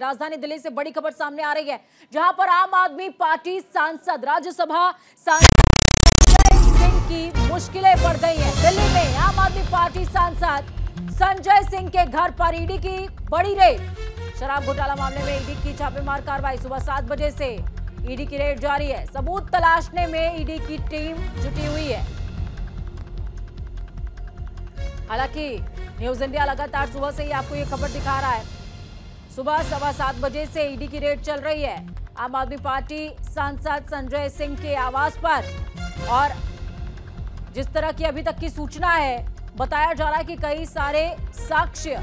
राजधानी दिल्ली से बड़ी खबर सामने आ रही है, जहां पर आम आदमी पार्टी सांसद राज्यसभा सांसद संजय सिंह की मुश्किलें बढ़ गई हैं। दिल्ली में आम आदमी पार्टी सांसद संजय सिंह के घर पर ईडी की बड़ी रेड। शराब घोटाला मामले में ईडी की छापेमार कार्रवाई। सुबह 7 बजे से ईडी की रेड जारी है। सबूत तलाशने में ईडी की टीम जुटी हुई है। हालांकि न्यूज इंडिया लगातार सुबह से ही आपको ये खबर दिखा रहा है। सुबह 7:15 बजे से ईडी की रेड चल रही है आम आदमी पार्टी सांसद संजय सिंह के आवास पर। और जिस तरह की अभी तक की सूचना है, बताया जा रहा है कि कई सारे साक्ष्य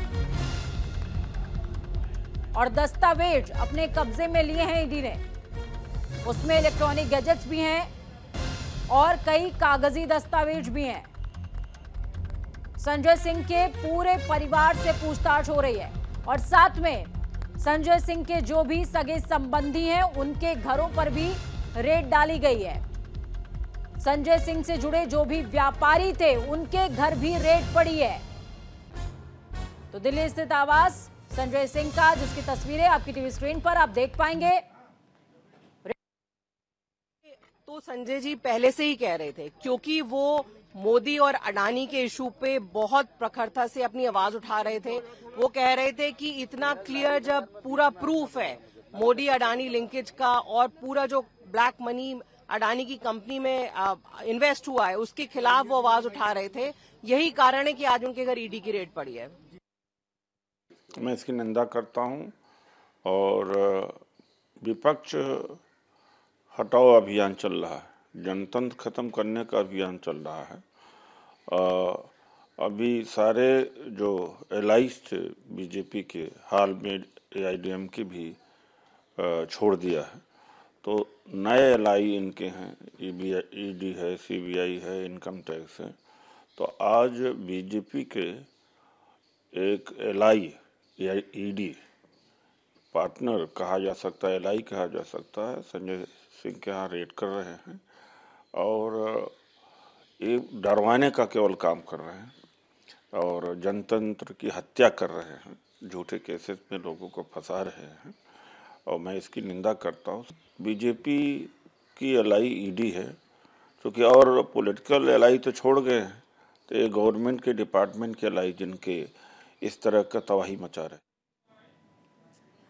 और दस्तावेज अपने कब्जे में लिए हैं ईडी ने। उसमें इलेक्ट्रॉनिक गैजेट्स भी हैं और कई कागजी दस्तावेज भी हैं। संजय सिंह के पूरे परिवार से पूछताछ हो रही है और साथ में संजय सिंह के जो भी सगे संबंधी हैं उनके घरों पर भी रेड डाली गई है। संजय सिंह से जुड़े जो भी व्यापारी थे उनके घर भी रेड पड़ी है। तो दिल्ली स्थित आवास संजय सिंह का, जिसकी तस्वीरें आपकी टीवी स्क्रीन पर आप देख पाएंगे। तो संजय जी पहले से ही कह रहे थे, क्योंकि वो मोदी और अडानी के इशू पे बहुत प्रखरता से अपनी आवाज उठा रहे थे। वो कह रहे थे कि इतना क्लियर जब पूरा प्रूफ है मोदी अडानी लिंकेज का और पूरा जो ब्लैक मनी अडानी की कंपनी में इन्वेस्ट हुआ है, उसके खिलाफ वो आवाज उठा रहे थे। यही कारण है कि आज उनके घर ईडी की रेड पड़ी है। मैं इसकी निंदा करता हूं और विपक्ष हटाओ अभियान चल रहा है, जनतंत्र खत्म करने का अभियान चल रहा है। अभी सारे जो एलाइज थे बीजेपी के, हाल में एआईएडीएमके भी छोड़ दिया है। तो नए एलआई इनके हैं, ईडी है, सीबीआई है, इनकम टैक्स है। तो आज बीजेपी के एक एलआई या ईडी पार्टनर कहा जा सकता है, एलआई कहा जा सकता है, संजय सिंह के यहाँ रेड कर रहे हैं और एक डरवाने का केवल काम कर रहे हैं और जनतंत्र की हत्या कर रहे हैं, झूठे केसेस में लोगों को फंसा रहे हैं और मैं इसकी निंदा करता हूँ। बीजेपी की एलआई ईडी है, क्योंकि और पॉलिटिकल एलआई तो छोड़ गए हैं, तो ये गवर्नमेंट के डिपार्टमेंट के एलआई जिनके इस तरह का तबाही मचा रहे।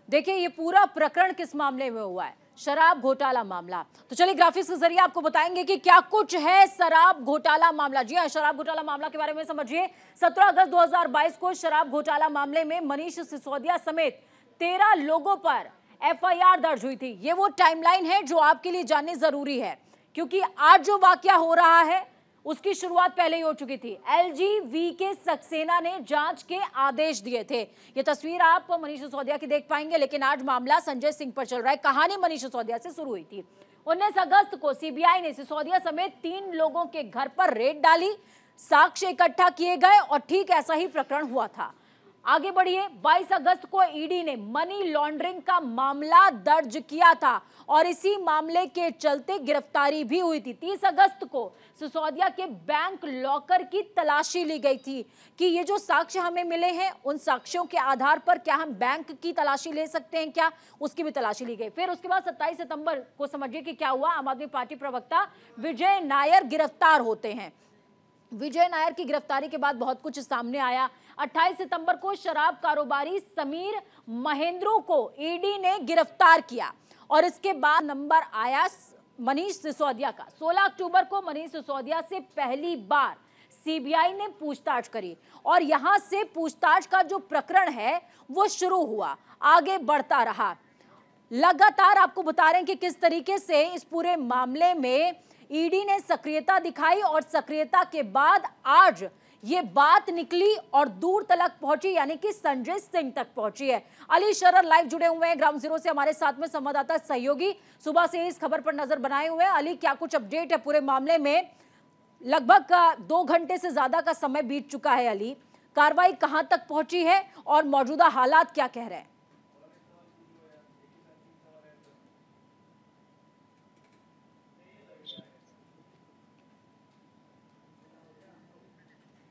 देखिए ये पूरा प्रकरण किस मामले में हुआ है, शराब घोटाला मामला। तो चलिए ग्राफिक्स के जरिए आपको बताएंगे कि क्या कुछ है शराब घोटाला मामला। जी हां, शराब घोटाला मामला के बारे में समझिए। 17 अगस्त 2022 को शराब घोटाला मामले में मनीष सिसोदिया समेत 13 लोगों पर एफआईआर दर्ज हुई थी। ये वो टाइमलाइन है जो आपके लिए जाननी जरूरी है, क्योंकि आज जो वाकया हो रहा है उसकी शुरुआत पहले ही हो चुकी थी। एलजी-वीके सक्सेना ने जांच के आदेश दिए थे। ये तस्वीर आप मनीष सिसोदिया की देख पाएंगे, लेकिन आज मामला संजय सिंह पर चल रहा है। कहानी मनीष सिसोदिया से शुरू हुई थी। 19 अगस्त को सीबीआई ने सिसोदिया समेत 3 लोगों के घर पर रेड डाली, साक्ष्य इकट्ठा किए गए और ठीक ऐसा ही प्रकरण हुआ था। आगे बढ़िए, 22 अगस्त को ईडी ने मनी लॉन्ड्रिंग का मामला दर्ज किया था और इसी मामले के चलते गिरफ्तारी भी हुई थी। 30 अगस्त को सिसोदिया के बैंक लॉकर की तलाशी ली गई थी कि ये जो साक्ष्य हमें मिले हैं उन साक्ष्यों के आधार पर क्या हम बैंक की तलाशी ले सकते हैं, क्या उसकी भी तलाशी ली गई। फिर उसके बाद 27 सितंबर को समझिए कि क्या हुआ, आम आदमी पार्टी प्रवक्ता विजय नायर गिरफ्तार होते हैं। विजय नायर की गिरफ्तारी के बाद बहुत कुछ सामने आया। 28 सितंबर को शराब कारोबारी समीर महेंद्रू को ईडी ने गिरफ्तार किया और इसके बाद नंबर आया मनीष सिसोदिया का। 16 अक्टूबर को मनीष सिसोदिया से पहली बार सीबीआई ने पूछताछ करी और यहां से पूछताछ का जो प्रकरण है वो शुरू हुआ, आगे बढ़ता रहा। लगातार आपको बता रहे हैं कि किस तरीके से इस पूरे मामले में ईडी ने सक्रियता दिखाई और सक्रियता के बाद आज ये बात निकली और दूर तक पहुंची, यानी कि संजय सिंह तक पहुंची है। अली शरर लाइव जुड़े हुए हैं ग्राउंड जीरो से, हमारे साथ में संवाददाता सहयोगी सुबह से इस खबर पर नजर बनाए हुए हैं। अली, क्या कुछ अपडेट है पूरे मामले में? लगभग 2 घंटे से ज्यादा का समय बीत चुका है। अली, कार्रवाई कहां तक पहुंची है और मौजूदा हालात क्या कह रहे हैं?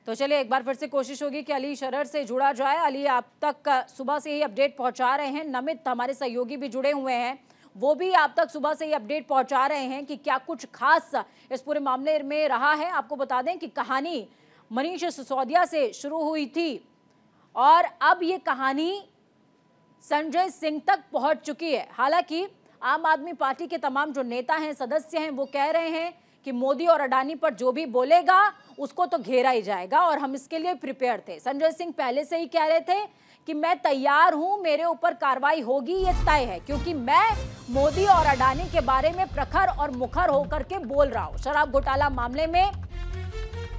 तो चलिए एक बार फिर से कोशिश होगी कि अली शरर से जुड़ा जाए। अली, आप तक सुबह से ही अपडेट पहुंचा रहे हैं। नमित हमारे सहयोगी भी जुड़े हुए हैं, वो भी आप तक सुबह से ही अपडेट पहुंचा रहे हैं कि क्या कुछ खास इस पूरे मामले में रहा है। आपको बता दें कि कहानी मनीष सिसोदिया से शुरू हुई थी और अब ये कहानी संजय सिंह तक पहुंच चुकी है। हालांकि आम आदमी पार्टी के तमाम जो नेता हैं, सदस्य हैं, वो कह रहे हैं कि मोदी और अडानी पर जो भी बोलेगा उसको तो घेरा ही जाएगा और हम इसके लिए प्रिपेयर थे। संजय सिंह पहले से ही कह रहे थे कि मैं तैयार हूं, मेरे ऊपर कार्रवाई होगी, ये तय है, क्योंकि मैं मोदी और अडानी के बारे में प्रखर और मुखर होकर के बोल रहा हूं। शराब घोटाला मामले में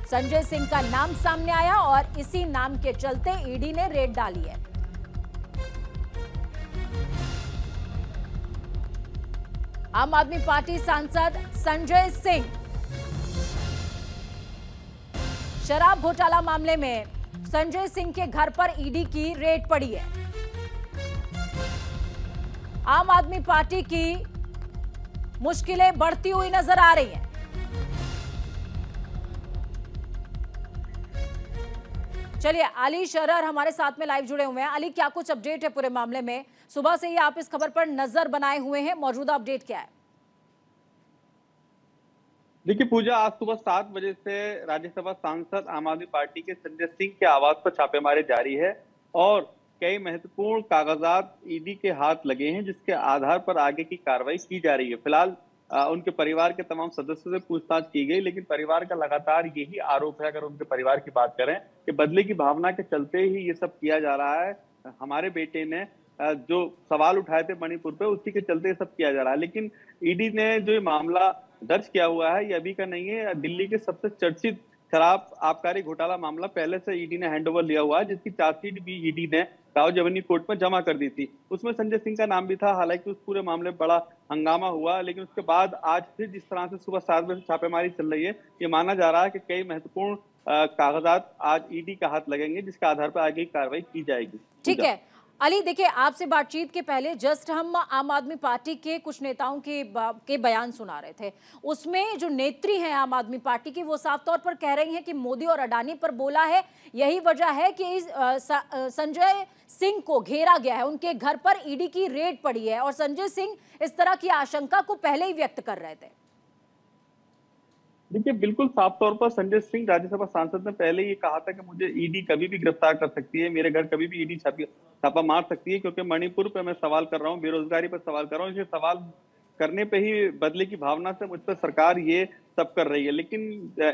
संजय सिंह का नाम सामने आया और इसी नाम के चलते ईडी ने रेड डाली है। आम आदमी पार्टी सांसद संजय सिंह शराब घोटाला मामले में संजय सिंह के घर पर ईडी की रेड पड़ी है। आम आदमी पार्टी की मुश्किलें बढ़ती हुई नजर आ रही हैं। चलिए, अली शरर हमारे साथ में लाइव जुड़े हुए हैं। अली, क्या कुछ अपडेट है पूरे मामले में? सुबह से ही आप इस खबर पर नजर बनाए हुए हैं, मौजूदा अपडेट क्या है? देखिए पूजा, आज सुबह 7 बजे से राज्यसभा सांसद आम आदमी पार्टी के संजय सिंह के आवास पर छापेमारी जारी है और कई महत्वपूर्ण कागजात ईडी के हाथ लगे हैं, जिसके आधार पर आगे की कार्रवाई की जा रही है। फिलहाल उनके परिवार के तमाम सदस्यों से पूछताछ की गई, लेकिन परिवार का लगातार यही आरोप है, अगर उनके परिवार की बात करें, कि बदले की भावना के चलते ही ये सब किया जा रहा है। हमारे बेटे ने जो सवाल उठाए थे मणिपुर पे, उसी के चलते ये सब किया जा रहा है। लेकिन ईडी ने जो ये मामला दर्ज किया हुआ है, ये अभी का नहीं है। दिल्ली के सबसे चर्चित शराब आबकारी घोटाला मामला पहले से ईडी ने हैंडओवर लिया हुआ है, जिसकी चार्जशीट भी ईडी ने राव जवनी कोर्ट में जमा कर दी थी। उसमें संजय सिंह का नाम भी था। हालांकि उस पूरे मामले में बड़ा हंगामा हुआ, लेकिन उसके बाद आज फिर जिस तरह से सुबह 7 बजे छापेमारी चल रही है, ये माना जा रहा है कि कई महत्वपूर्ण कागजात आज ईडी का हाथ लगेंगे, जिसके आधार पर आगे कार्रवाई की जाएगी। ठीक है अली, देखिए आपसे बातचीत के पहले जस्ट हम आम आदमी पार्टी के कुछ नेताओं के बयान सुना रहे थे। उसमें जो नेत्री हैं आम आदमी पार्टी की, वो साफ तौर पर कह रही हैं कि मोदी और अडानी पर बोला है, यही वजह है कि संजय सिंह को घेरा गया है, उनके घर पर ईडी की रेड पड़ी है। और संजय सिंह इस तरह की आशंका को पहले ही व्यक्त कर रहे थे। देखिए बिल्कुल साफ तौर पर संजय सिंह राज्यसभा सांसद ने पहले ये कहा था कि मुझे ईडी कभी भी गिरफ्तार कर सकती है, मेरे घर कभी भी ईडी छापा मार सकती है, क्योंकि मणिपुर पे मैं सवाल कर रहा हूँ, बेरोजगारी पर सवाल कर रहा हूँ। ये सवाल करने पे ही बदले की भावना से मुझ पर सरकार ये सब कर रही है। लेकिन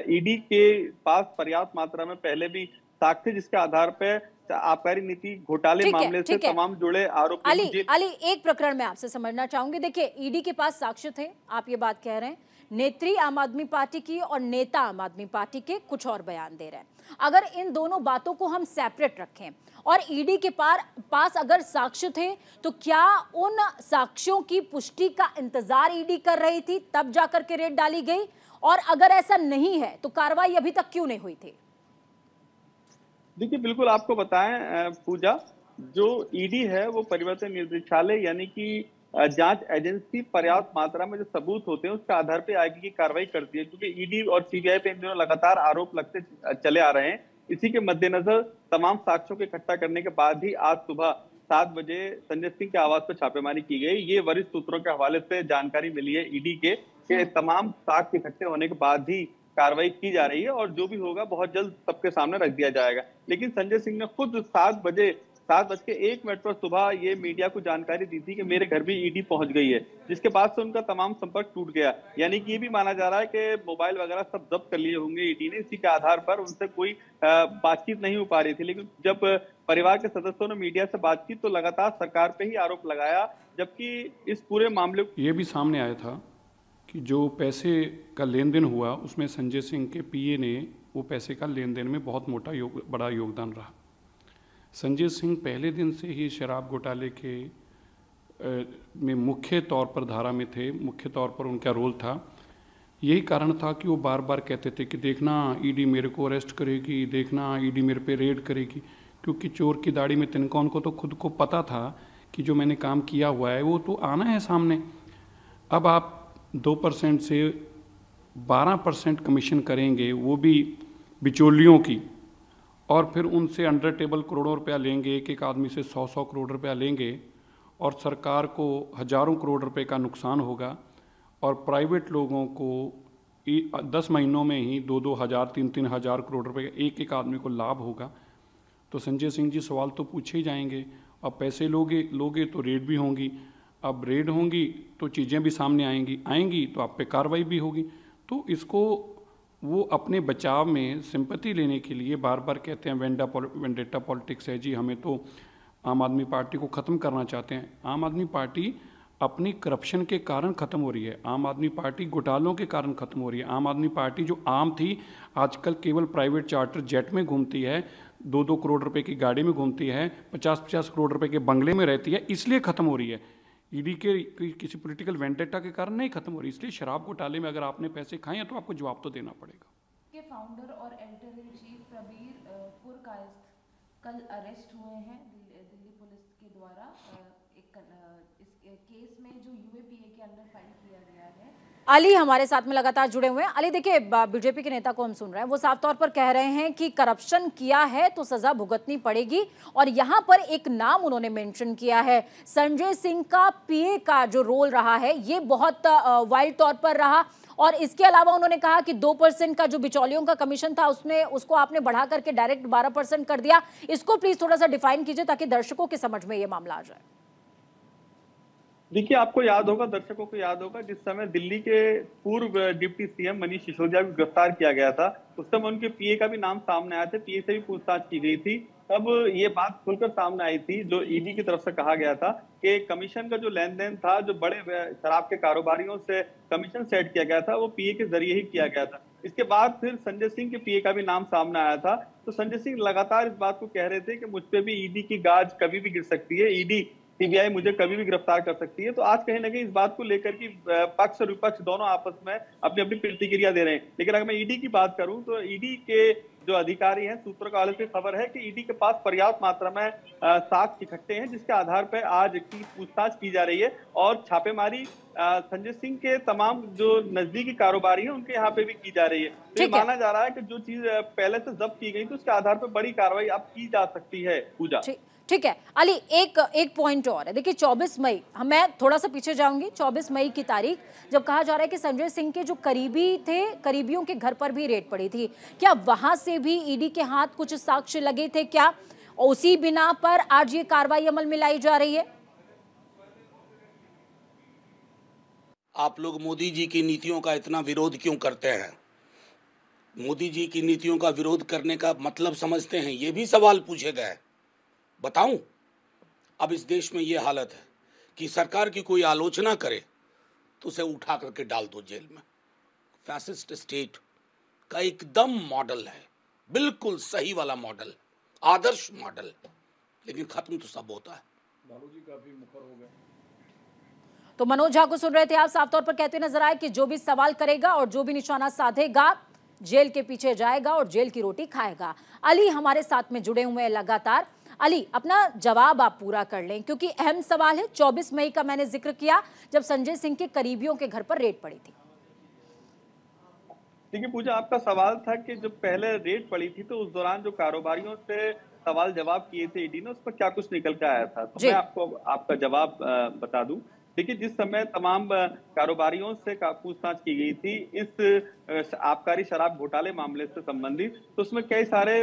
ईडी के पास पर्याप्त मात्रा में पहले भी साक्ष्य, जिसके आधार पर आबकारी नीति घोटाले मामले से तमाम जुड़े आरोप। अली, एक प्रकरण में आपसे समझना चाहूंगी। देखिए, ईडी के पास साक्ष्य थे, आप ये बात कह रहे हैं, नेत्री आम आदमी पार्टी की और नेता आम आदमी पार्टी के कुछ और बयान दे रहे हैं। अगर इन दोनों बातों को हम सेपरेट रखें और ईडी के पास अगर साक्ष्य थे, तो क्या उन साक्ष्यों की पुष्टि का इंतजार ईडी कर रही थी, तब जाकर के रेड डाली गई? और अगर ऐसा नहीं है तो कार्रवाई अभी तक क्यों नहीं हुई थी? देखिए बिल्कुल आपको बताएं पूजा, जो ईडी है वो परिवर्तन निदेशालय यानी कि जांच एजेंसी पर्याप्त मात्रा में जो सबूत होते हैं उसके आधार पर आगे की कार्रवाई करती है, क्योंकि ईडी और सीबीआई पे इन दिनों लगातार आरोप लगते चले आ रहे हैं। इसी के मद्देनजर तमाम साक्ष्यों को इकट्ठा करने के बाद ही आज सुबह 7 बजे संजय सिंह के आवास पर छापेमारी की गई। ये वरिष्ठ सूत्रों के हवाले से जानकारी मिली है ईडी के, कि तमाम साक्ष्य इकट्ठे होने के बाद ही कार्रवाई की जा रही है और जो भी होगा बहुत जल्द सबके सामने रख दिया जाएगा। लेकिन संजय सिंह ने खुद 7:01 पर सुबह ये मीडिया को जानकारी दी थी कि मेरे घर भी ईडी पहुंच गई है, जिसके बाद से उनका तमाम संपर्क टूट गया। यानी कि ये भी माना जा रहा है कि मोबाइल वगैरह सब जब्त कर लिए होंगे ईडी ने। इसी के आधार पर उनसे कोई बातचीत नहीं हो पा रही थी। लेकिन जब परिवार के सदस्यों ने मीडिया से बात की तो लगातार सरकार पे ही आरोप लगाया, जबकि इस पूरे मामले ये भी सामने आया था कि जो पैसे का लेन देन हुआ उसमें संजय सिंह के पीए ने वो पैसे का लेन देन में बहुत बड़ा योगदान रहा। संजय सिंह पहले दिन से ही शराब घोटाले के में मुख्य तौर पर धारा में थे, मुख्य तौर पर उनका रोल था। यही कारण था कि वो बार बार कहते थे कि देखना ईडी मेरे को अरेस्ट करेगी, देखना ईडी मेरे पे रेड करेगी, क्योंकि चोर की दाढ़ी में तिनका उनको तो खुद को पता था कि जो मैंने काम किया हुआ है वो तो आना है सामने। अब आप 2% से 12% कमीशन करेंगे, वो भी बिचौलियों की, और फिर उनसे अंडर टेबल करोड़ों रुपया लेंगे, एक एक आदमी से 100-100 करोड़ रुपया लेंगे और सरकार को हजारों करोड़ रुपए का नुकसान होगा और प्राइवेट लोगों को 10 महीनों में ही 2-2 हज़ार 3-3 हज़ार करोड़ रुपए का एक एक आदमी को लाभ होगा। तो संजय सिंह जी सवाल तो पूछे ही जाएंगे। अब पैसे लोगे तो रेड भी होंगी, अब रेड होंगी तो चीज़ें भी सामने आएंगी तो आप पे कार्रवाई भी होगी। तो इसको वो अपने बचाव में सिंपैथी लेने के लिए बार बार कहते हैं वेंडेटा पॉलिटिक्स है जी, हमें तो आम आदमी पार्टी को ख़त्म करना चाहते हैं। आम आदमी पार्टी अपनी करप्शन के कारण ख़त्म हो रही है, आम आदमी पार्टी घोटालों के कारण ख़त्म हो रही है। आम आदमी पार्टी जो आम थी आजकल केवल प्राइवेट चार्टर जेट में घूमती है, 2-2 करोड़ रुपए की गाड़ी में घूमती है, 50-50 करोड़ रुपए के बंगले में रहती है, इसलिए ख़त्म हो रही है। ईडी के किसी पॉलिटिकल वेंडेटा के कारण नहीं खत्म हो रही। इसलिए शराब घोटाले में अगर आपने पैसे खाए हैं तो आपको जवाब तो देना पड़ेगा। के फाउंडर और editor in chief Prabir Purkayastha कल अरेस्ट हुए हैं दिल्ली पुलिस के द्वारा इस केस में जो यूएपीए के अंडर फाइल किया गया है। अली हमारे साथ में लगातार जुड़े हुए हैं। अली देखिए, बीजेपी के नेता को हम सुन रहे हैं, वो साफ तौर पर कह रहे हैं कि करप्शन किया है तो सजा भुगतनी पड़ेगी और यहां पर एक नाम उन्होंने मेंशन किया है, संजय सिंह का पीए का जो रोल रहा है ये बहुत वाइल्ड तौर पर रहा। और इसके अलावा उन्होंने कहा कि 2% का जो बिचौलियों का कमीशन था उसको आपने बढ़ा करके डायरेक्ट 12% कर दिया। इसको प्लीज थोड़ा सा डिफाइन कीजिए ताकि दर्शकों की समझ में ये मामला आ जाए। देखिए, आपको याद होगा, दर्शकों को याद होगा, जिस समय दिल्ली के पूर्व डिप्टी सीएम मनीष सिसोदिया को गिरफ्तार किया गया था, उस समय उनके पीए का भी नाम सामने आया था, पीए से भी पूछताछ की गई थी। तब ये बात खुलकर सामने आई थी, जो ईडी की तरफ से कहा गया था कि कमीशन का जो लेन देन था, जो बड़े शराब के कारोबारियों से कमीशन सेट किया गया था, वो पीए के जरिए ही किया गया था। इसके बाद फिर संजय सिंह के पीए का भी नाम सामने आया था। तो संजय सिंह लगातार इस बात को कह रहे थे कि मुझ पे भी ईडी की गाज कभी भी गिर सकती है, ईडी सीबीआई मुझे कभी भी गिरफ्तार कर सकती है। तो आज कहीं ना कहीं इस बात को लेकर कि पक्ष और विपक्ष दोनों आपस में अपनी अपनी प्रतिक्रिया दे रहे हैं। लेकिन अगर मैं ईडी की बात करूं तो ईडी के जो अधिकारी हैं, सूत्रों का हवाले से खबर है कि ईडी के पास पर्याप्त मात्रा में साक्ष्य इकट्ठे हैं, जिसके आधार पर आज की पूछताछ की जा रही है और छापेमारी संजय सिंह के तमाम जो नजदीकी कारोबारी हैं उनके यहाँ पे भी की जा रही है। तो ये माना जा रहा है कि जो चीज पहले से जब्त की गई थी उसके आधार पर बड़ी कार्रवाई अब की जा सकती है। पूजा, ठीक है अली, एक पॉइंट और है। देखिए 24 मई, मैं थोड़ा सा पीछे जाऊंगी, 24 मई की तारीख जब कहा जा रहा है कि संजय सिंह के जो करीबी थे, करीबियों के घर पर भी रेड पड़ी थी, क्या वहां से भी ईडी के हाथ कुछ साक्ष्य लगे थे क्या? उसी बिना पर आज ये कार्रवाई अमल में लाई जा रही है? आप लोग मोदी जी की नीतियों का इतना विरोध क्यों करते हैं? मोदी जी की नीतियों का विरोध करने का मतलब समझते हैं? ये भी सवाल पूछे गए। बताऊं, अब इस देश में ये हालत है कि सरकार की कोई आलोचना करे तो उसे उठा करके डाल दो जेल में। फैसिस्ट स्टेट का एकदम मॉडल है, बिल्कुल सही वाला मॉडल, आदर्श मॉडल, लेकिन खत्म तो सब होता है। लालू जी का भी मुखर हो गया। तो मनोज झा को सुन रहे थे आप, साफ तौर पर कहते नजर आए कि जो भी सवाल करेगा और जो भी निशाना साधेगा जेल के पीछे जाएगा और जेल की रोटी खाएगा। अली हमारे साथ में जुड़े हुए हैं लगातार। अली, अपना जवाब आप पूरा कर लें क्योंकि अहम सवाल है। 24 मई का मैंने जिक्र किया जब संजय सिंह के करीबियों के घर पर रेड पड़ी थी। देखिए पूजा, आपका सवाल था कि जब पहले रेड पड़ी थी तो उस दौरान जो कारोबारियों से सवाल जवाब किए थे ईडी ने, उस पर क्या कुछ निकल के आया था। तो मैं आपको आपका जवाब बता दूं। देखिए, जिस समय तमाम कारोबारियों से पूछताछ की गई थी इस आबकारी शराब घोटाले मामले से संबंधित, तो उसमें कई सारे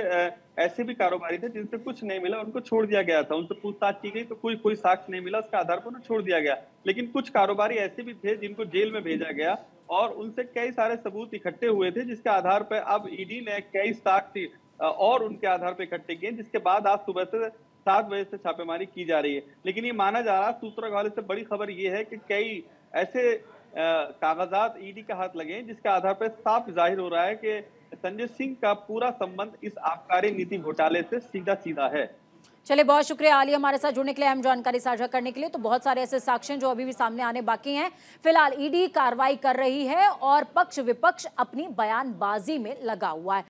ऐसे भी कारोबारी थे जिनसे कुछ नहीं मिला, उनको छोड़ दिया गया था। उनसे पूछताछ की गई तो कोई साक्ष्य नहीं मिला, उसके आधार पर उन्हें छोड़ दिया गया। लेकिन कुछ कारोबारी ऐसे भी थे जिनको जेल में भेजा गया और उनसे कई सारे सबूत इकट्ठे हुए थे, जिसके आधार पर अब ईडी ने कई साक्ष्य और उनके आधार पर इकट्ठे किए, जिसके बाद आज सुबह से 7 बजे से छापेमारी की जा रही है। लेकिन ये माना जा रहा है, सूत्रों के हवाले से बड़ी खबर ये है कि कई ऐसे कागजात ईडी के हाथ लगे हैं जिसके आधार पर साफ जाहिर हो रहा है कि संजय सिंह का पूरा संबंध इस आबकारी नीति घोटाले से सीधा सीधा है। चलिए, बहुत शुक्रिया आली हमारे साथ जुड़ने के लिए, अहम जानकारी साझा करने के लिए। तो बहुत सारे ऐसे साक्ष्य जो अभी भी सामने आने बाकी हैं। फिलहाल ईडी कार्रवाई कर रही है और पक्ष विपक्ष अपनी बयानबाजी में लगा हुआ है।